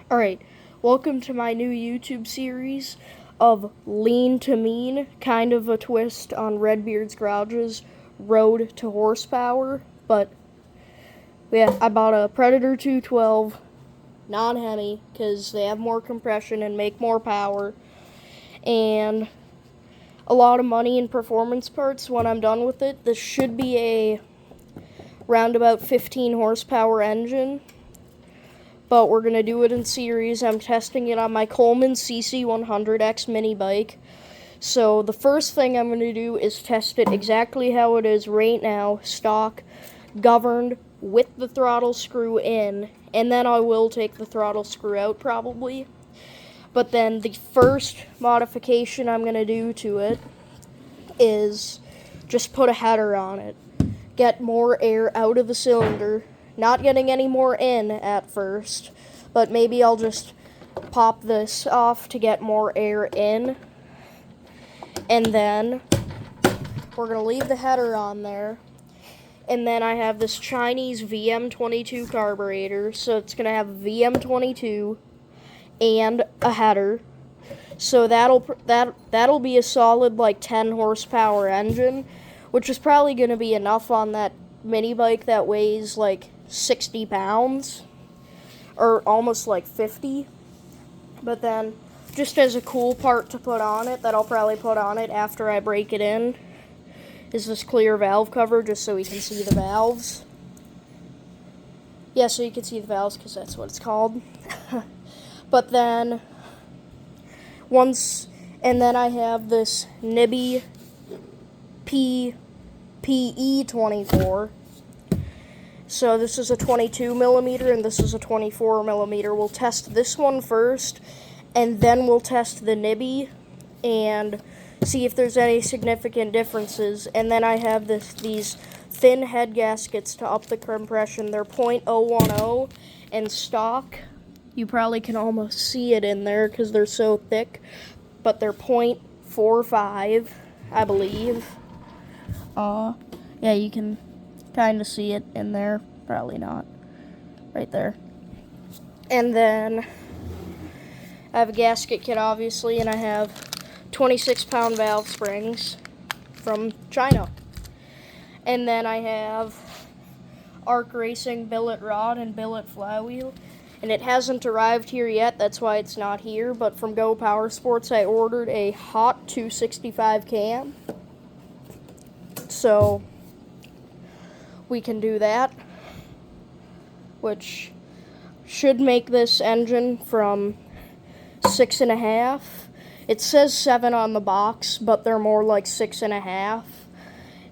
Alright, welcome to my new YouTube series of Lean to Mean, kind of a twist on Redbeard's Garage's Road to Horsepower. But yeah, I bought a Predator 212 non-Hemi because they have more compression and make more power, and a lot of money in performance parts when I'm done with it. This should be a roundabout 15 horsepower engine, but we're going to do it in series. I'm testing it on my Coleman CC100X mini bike. So the first thing I'm going to do is test it exactly how it is right now, stock, governed, with the throttle screw in, and then I will take the throttle screw out probably. But then the first modification I'm going to do to it is just put a header on it. Get more air out of the cylinder. Not getting any more in at first, but maybe I'll just pop this off to get more air in. And then we're going to leave the header on there. And then I have this Chinese VM22 carburetor, so it's going to have VM22 and a header. So that'll be a solid like 10 horsepower engine, which is probably going to be enough on that mini bike that weighs like 60 pounds, or almost like 50. But then, just as a cool part to put on it, that I'll probably put on it after I break it in, is this clear valve cover, just so we can see the valves. Yeah, so you can see the valves, because that's what it's called. But then, and then I have this Nibby PE24. So this is a 22 millimeter and this is a 24 millimeter. We'll test this one first, and then we'll test the Nibby and see if there's any significant differences. And then I have these thin head gaskets to up the compression. They're .010 and stock. You probably can almost see it in there because they're so thick, but they're .45, I believe. Yeah, you can kind of see it in there. Probably not. Right there. And then I have a gasket kit, obviously, and I have 26-pound valve springs from China. And then I have Arc Racing billet rod and billet flywheel. And it hasn't arrived here yet, that's why it's not here. But from Go Power Sports, I ordered a hot 265 cam. So we can do that, which should make this engine from 6.5. It says 7 on the box, but they're more like 6.5.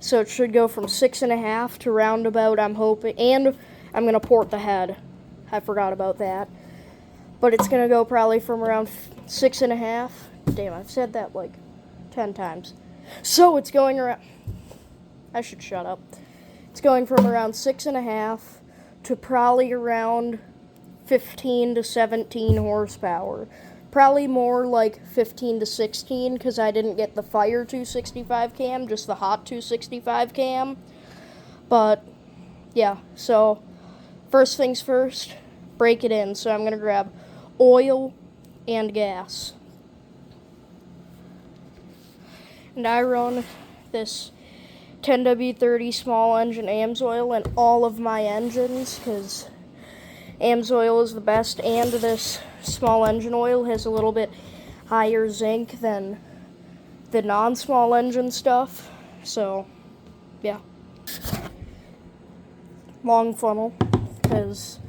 So it should go from 6.5 to roundabout, I'm hoping. And I'm going to port the head. I forgot about that. But it's going to go probably from around 6.5. Damn, I've said that like 10 times. So it's going around... I should shut up. It's going from around 6.5 to probably around 15 to 17 horsepower. Probably more like 15 to 16 because I didn't get the Fire 265 cam, just the Hot 265 cam. But yeah, so first things first, break it in. So I'm going to grab oil and gas. And I run this 10W30 small engine AMSOIL in all of my engines because AMSOIL is the best, and this small engine oil has a little bit higher zinc than the non-small engine stuff. So yeah, long funnel because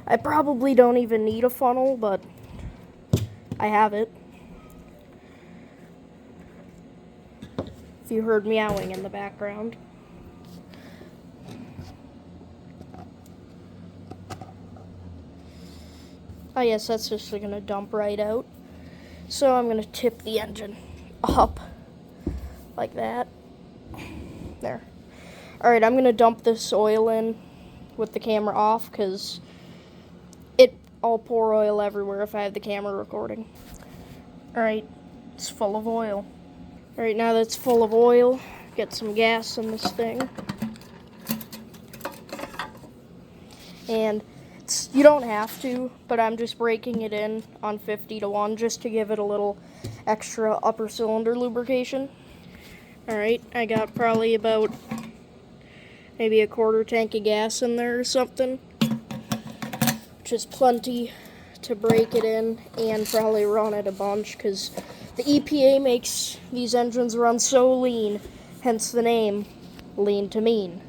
I probably don't even need a funnel, but I have it. You heard meowing in the background. Oh yes, that's just going to dump right out. So I'm going to tip the engine up like that. There. Alright, I'm going to dump this oil in with the camera off because I'll pour oil everywhere if I have the camera recording. Alright, it's full of oil. Alright, now that it's full of oil, get some gas in this thing. And you don't have to, but I'm just breaking it in on 50-1 just to give it a little extra upper cylinder lubrication. Alright, I got probably about maybe a quarter tank of gas in there or something, which is plenty to break it in and probably run it a bunch because the EPA makes these engines run so lean, hence the name Lean to Mean.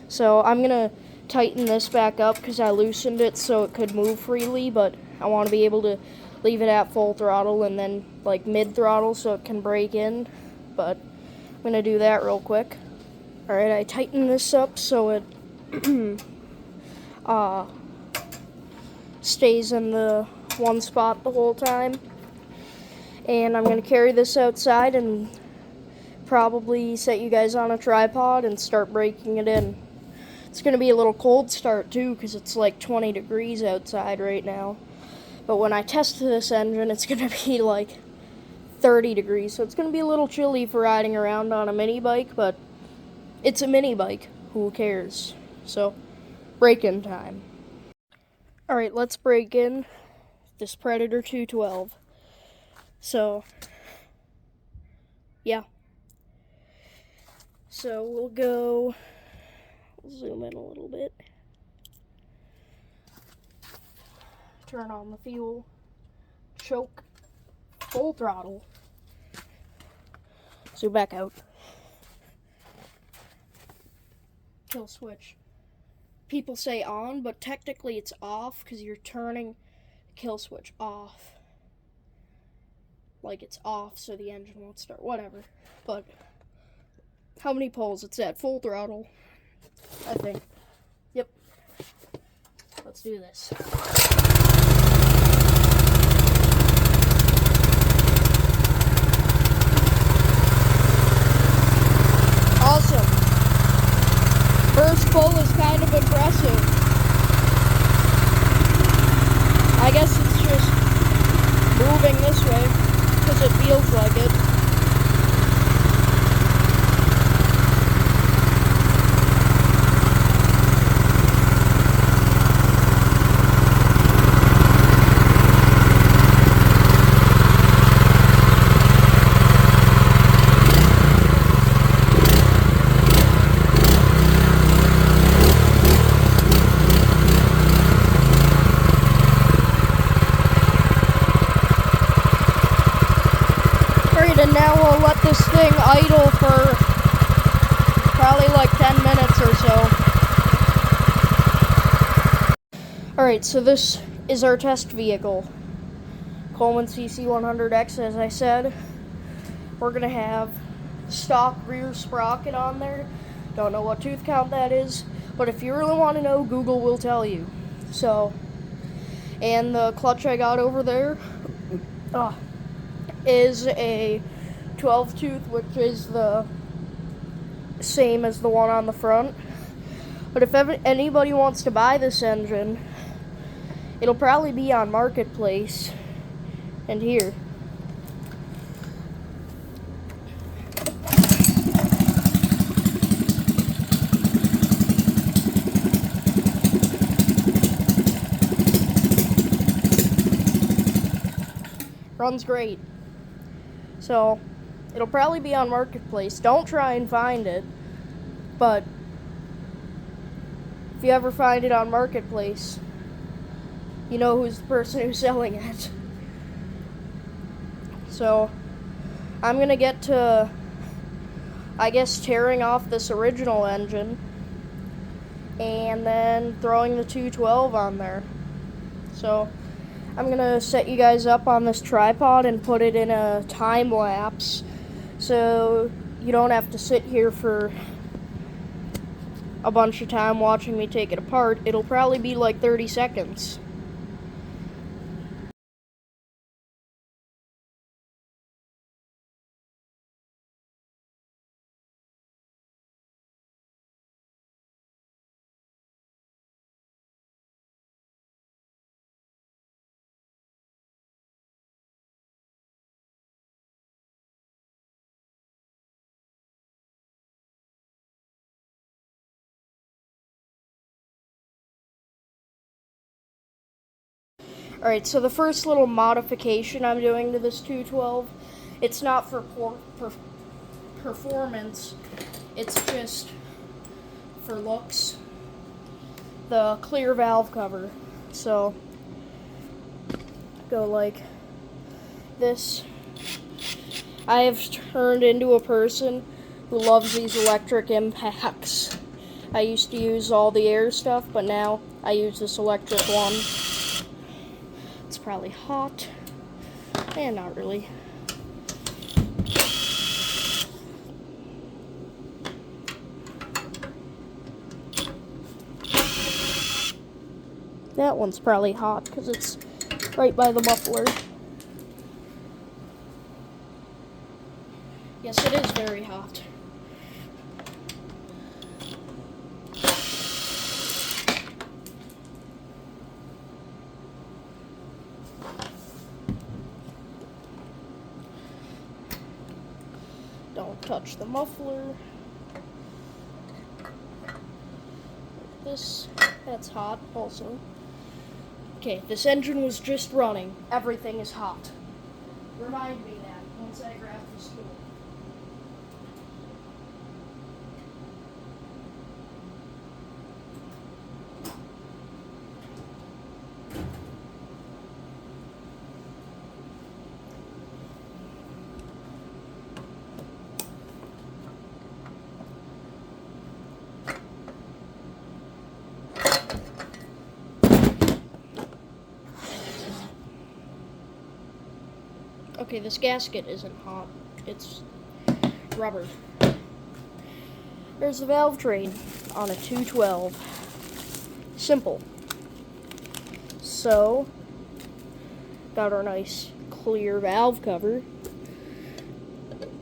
So I'm gonna tighten this back up because I loosened it so it could move freely, but I want to be able to leave it at full throttle and then like mid throttle so it can break in, but I'm gonna do that real quick. Alright, I tightened this up so it stays in the one spot the whole time, and I'm gonna carry this outside and probably set you guys on a tripod and start breaking it in. It's going to be a little cold start too because it's like 20 degrees outside right now. But when I test this engine, it's going to be like 30 degrees. So it's going to be a little chilly for riding around on a mini bike, but it's a mini bike. Who cares? So, break-in time. Alright, let's break in this Predator 212. So, yeah. So we'll zoom in a little bit. Turn on the fuel, choke, full throttle, zoom back out, kill switch. People say on, but technically it's off because you're turning the kill switch off. Like it's off so the engine won't start, whatever. But how many pulls? It's at full throttle, I think. Yep. Let's do this. Awesome. First pull is kind of impressive. I guess it's just moving this way because it feels like it. And now we'll let this thing idle for probably like 10 minutes or so. Alright, so this is our test vehicle. Coleman CC100X, as I said. We're going to have stock rear sprocket on there. Don't know what tooth count that is, but if you really want to know, Google will tell you. So, and the clutch I got over there is a 12 tooth, which is the same as the one on the front. But if anybody wants to buy this engine, it'll probably be on Marketplace and here. Runs great. So, it'll probably be on Marketplace. Don't try and find it, but if you ever find it on Marketplace, you know who's the person who's selling it. So, I'm gonna get to, I guess, tearing off this original engine and then throwing the 212 on there. So, I'm gonna set you guys up on this tripod and put it in a time lapse so you don't have to sit here for a bunch of time watching me take it apart. It'll probably be like 30 seconds. Alright, so the first little modification I'm doing to this 212, it's not for performance, it's just for looks. The clear valve cover. So, go like this. I have turned into a person who loves these electric impacts. I used to use all the air stuff, but now I use this electric one. It's probably hot. And not really. That one's probably hot because it's right by the muffler. Yes, it is very hot. Don't touch the muffler. This, that's hot also. Okay, this engine was just running. Everything is hot. Remind me that once I grab this tool. Okay, this gasket isn't hot. It's rubber. There's the valve train on a 212. Simple. So, got our nice clear valve cover.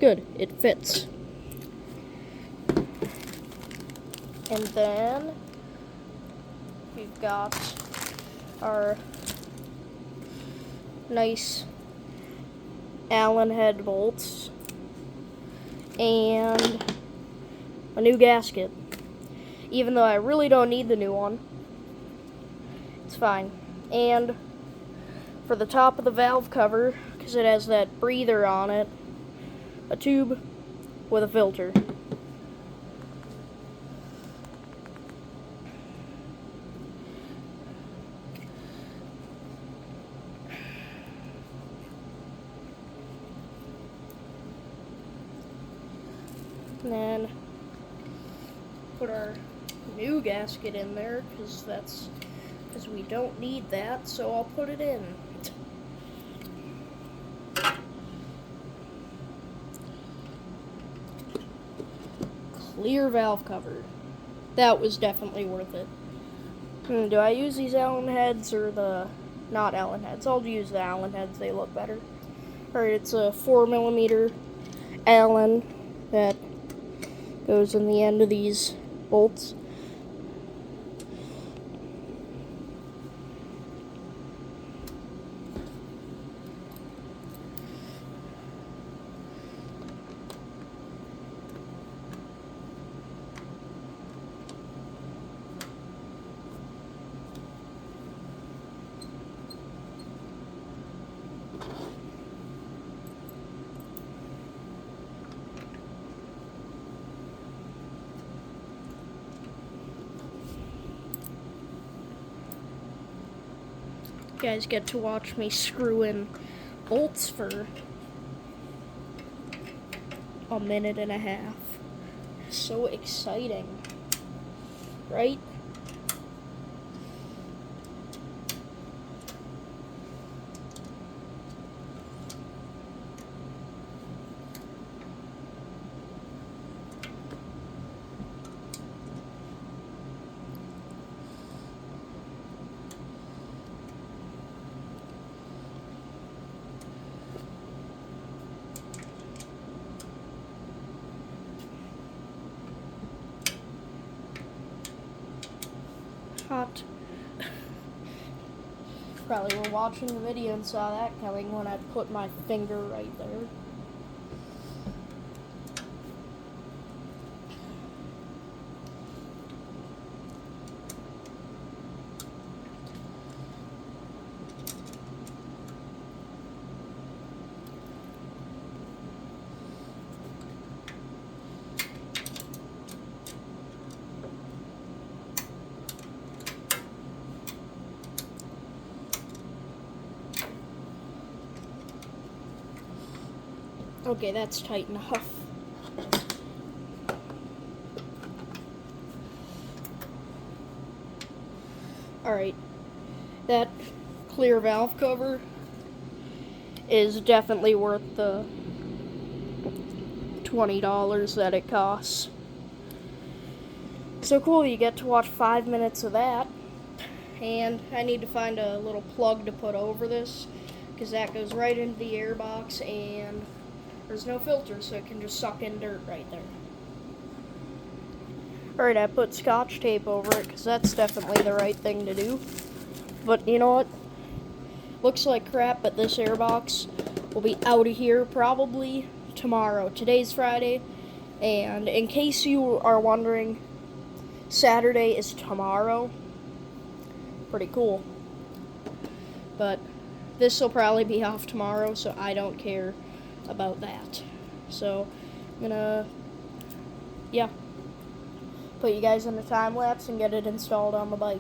Good, it fits. And then we've got our nice Allen head bolts and a new gasket. Even though I really don't need the new one, it's fine. And for the top of the valve cover, because it has that breather on it, a tube with a filter. And then put our new gasket in there because we don't need that, so I'll put it in. Clear valve cover. That was definitely worth it. Do I use these Allen heads or the not Allen heads? I'll use the Allen heads, they look better. Alright, it's a 4mm Allen that goes in the end of these bolts. You guys get to watch me screw in bolts for a minute and a half. So exciting, right? Hot. Probably were watching the video and saw that coming when I put my finger right there. Okay, that's tight enough. Alright, that clear valve cover is definitely worth the $20 that it costs. So cool, you get to watch 5 minutes of that. And I need to find a little plug to put over this, because that goes right into the air box and there's no filter, so it can just suck in dirt right there. Alright, I put Scotch tape over it, because that's definitely the right thing to do. But you know what? Looks like crap, but this air box will be out of here probably tomorrow. Today's Friday, and in case you are wondering, Saturday is tomorrow. Pretty cool. But this will probably be off tomorrow, so I don't care about that. So I'm gonna, put you guys in a time lapse and get it installed on the bike.